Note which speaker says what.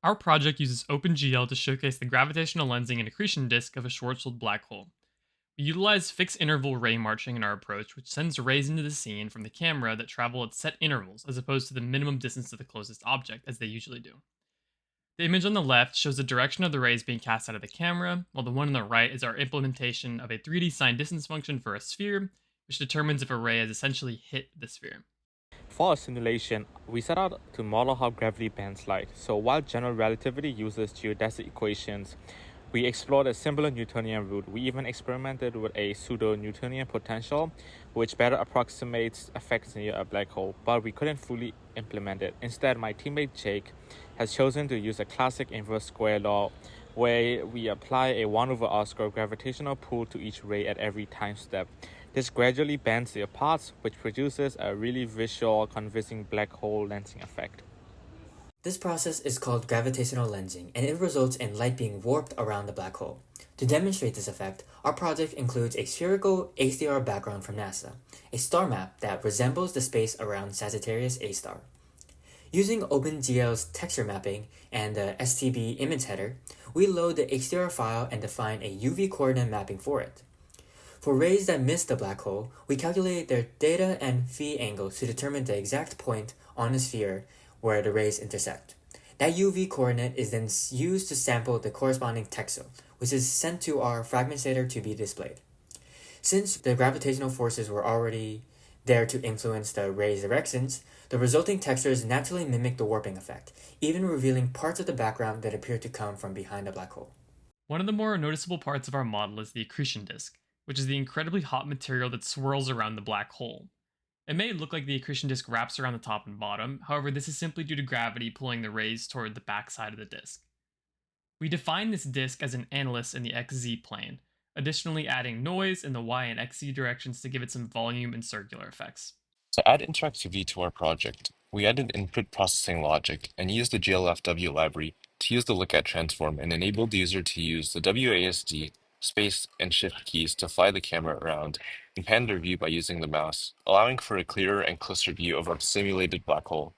Speaker 1: Our project uses OpenGL to showcase the gravitational lensing and accretion disk of a Schwarzschild black hole. We utilize fixed interval Raymarching in our approach, which sends rays into the scene from the camera that travel at set intervals as opposed to the minimum distance to the closest object, as they usually do. The image on the left shows the direction of the rays being cast out of the camera, while the one on the right is our implementation of a 3D sine distance function for a sphere, which determines if a ray has essentially hit the sphere.
Speaker 2: For our simulation, we set out to model how gravity bends light. So while general relativity uses geodesic equations, we explored a simpler Newtonian route. We even experimented with a pseudo-Newtonian potential, which better approximates effects near a black hole, but we couldn't fully implement it. Instead, my teammate Jake has chosen to use a classic inverse square law, where we apply a 1 over r squared gravitational pull to each ray at every time step. This gradually bends their paths, which produces a really visual, convincing black hole lensing effect.
Speaker 3: This process is called gravitational lensing, and it results in light being warped around the black hole. To demonstrate this effect, our project includes a spherical HDR background from NASA, a star map that resembles the space around Sagittarius A star. Using OpenGL's texture mapping and the STB image header, we load the HDR file and define a UV coordinate mapping for it. For rays that miss the black hole, we calculate their theta and phi angles to determine the exact point on the sphere where the rays intersect. That UV coordinate is then used to sample the corresponding texel, which is sent to our fragmentator to be displayed. Since the gravitational forces were already there to influence the ray's directions, the resulting textures naturally mimic the warping effect, even revealing parts of the background that appear to come from behind the black hole.
Speaker 1: One of the more noticeable parts of our model is the accretion disk, which is the incredibly hot material that swirls around the black hole. It may look like the accretion disk wraps around the top and bottom, however, this is simply due to gravity pulling the rays toward the backside of the disk. We define this disk as an analyst in the XZ plane, additionally adding noise in the Y and XZ directions to give it some volume and circular effects.
Speaker 4: To add interactivity to our project, we added input processing logic and used the GLFW library to use the lookat transform and enabled the user to use the WASD, space, and shift keys to fly the camera around and pan their view by using the mouse, allowing for a clearer and closer view of our simulated black hole.